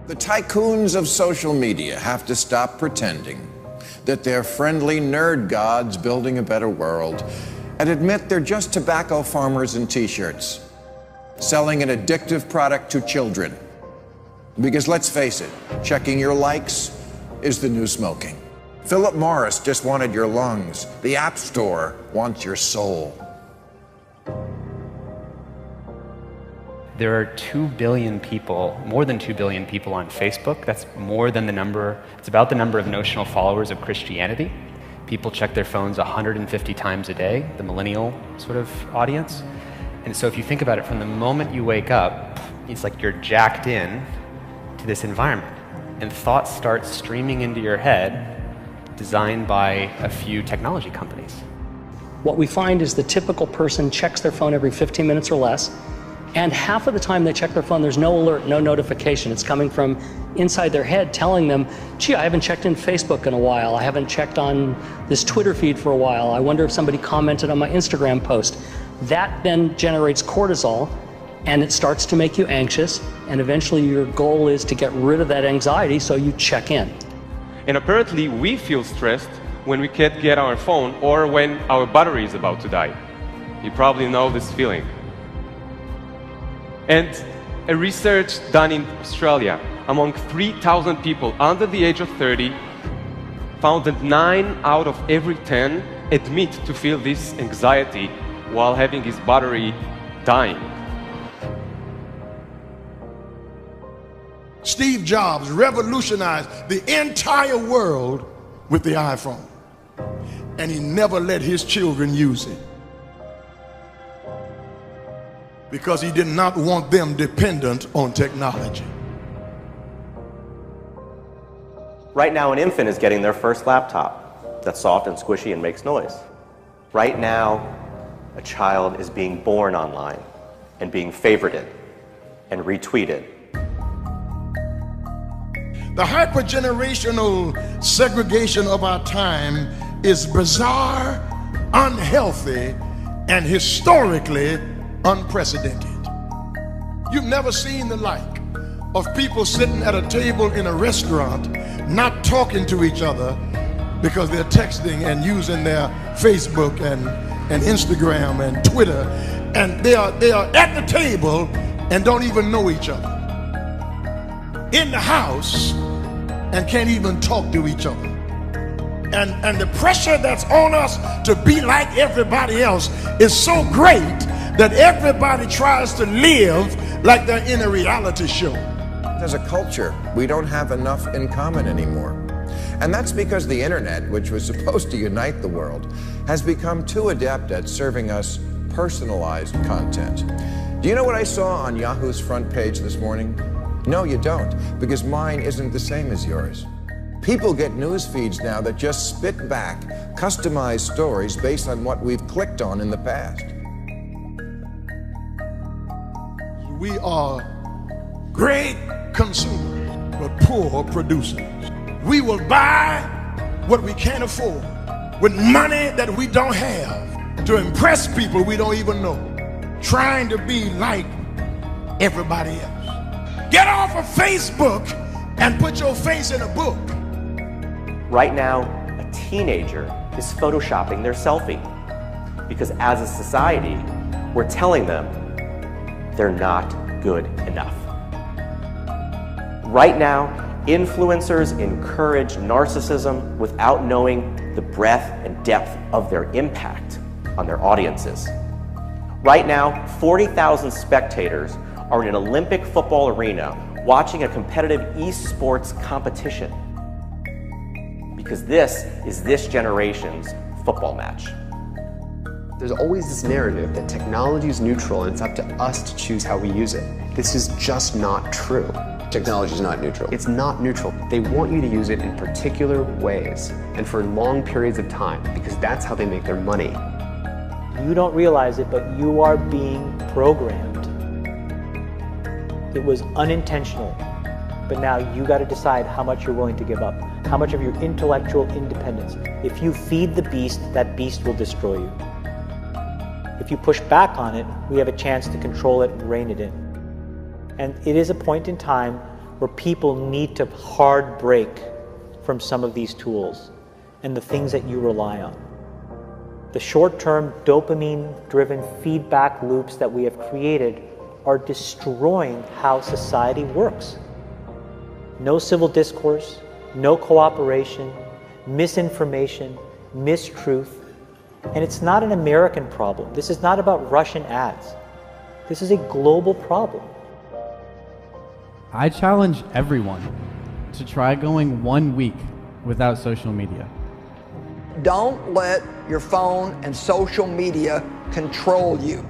The tycoons of social media have to stop pretending that they're friendly nerd gods building a better world and admit they're just tobacco farmers in t-shirts, selling an addictive product to children. Because let's face it, checking your likes is the new smoking. Philip Morris just wanted your lungs. The App Store wants your soul. There are 2 billion people, more than 2 billion people on Facebook. That's more than the number, it's about the number of notional followers of Christianity. People check their phones 150 times a day, the millennial sort of audience. And so if you think about it, from the moment you wake up, it's like you're jacked in to this environment. And thoughts start streaming into your head, designed by a few technology companies. What we find is the typical person checks their phone every 15 minutes or less, and half of the time they check their phone, there's no alert, no notification. It's coming from inside their head telling them, gee, I haven't checked in Facebook in a while. I haven't checked on this Twitter feed for a while. I wonder if somebody commented on my Instagram post. That then generates cortisol, and it starts to make you anxious, and eventually your goal is to get rid of that anxiety, so you check in. And apparently we feel stressed when we can't get our phone or when our battery is about to die. You probably know this feeling. And a research done in Australia among 3,000 people under the age of 30 found that 9 out of every 10 admit to feel this anxiety while having his battery dying. Steve Jobs revolutionized the entire world with the iPhone, and he never let his children use it because he did not want them dependent on technology. Right now, an infant is getting their first laptop that's soft and squishy and makes noise. Right now, a child is being born online and being favorited and retweeted. The hypergenerational segregation of our time is bizarre, unhealthy, and historically unprecedented. You've never seen the like of people sitting at a table in a restaurant not talking to each other because they're texting and using their Facebook and Instagram and Twitter, and they are at the table and don't even know each other. In the house and can't even talk to each other. And the pressure that's on us to be like everybody else is so great that everybody tries to live like they're in a reality show. As a culture, we don't have enough in common anymore. And that's because the internet, which was supposed to unite the world, has become too adept at serving us personalized content. Do you know what I saw on Yahoo's front page this morning? No, you don't, because mine isn't the same as yours. People get news feeds now that just spit back customized stories based on what we've clicked on in the past. We are great consumers, but poor producers. We will buy what we can't afford with money that we don't have to impress people we don't even know, trying to be like everybody else. Get off of Facebook and put your face in a book. Right now, a teenager is photoshopping their selfie because as a society, we're telling them they're not good enough. Right now, influencers encourage narcissism without knowing the breadth and depth of their impact on their audiences. Right now, 40,000 spectators are in an Olympic football arena watching a competitive esports competition because this is this generation's football match. There's always this narrative that technology is neutral and it's up to us to choose how we use it. This is just not true. Technology is not neutral. It's not neutral. They want you to use it in particular ways and for long periods of time because that's how they make their money. You don't realize it, but you are being programmed. It was unintentional, but now you got to decide how much you're willing to give up, how much of your intellectual independence. If you feed the beast, that beast will destroy you. If you push back on it, we have a chance to control it and rein it in. And it is a point in time where people need to hard break from some of these tools and the things that you rely on. The short-term dopamine-driven feedback loops that we have created are destroying how society works. No civil discourse, no cooperation, misinformation, mistruth. And it's not an American problem. This is not about Russian ads. This is a global problem. I challenge everyone to try going 1 week without social media. Don't let your phone and social media control you.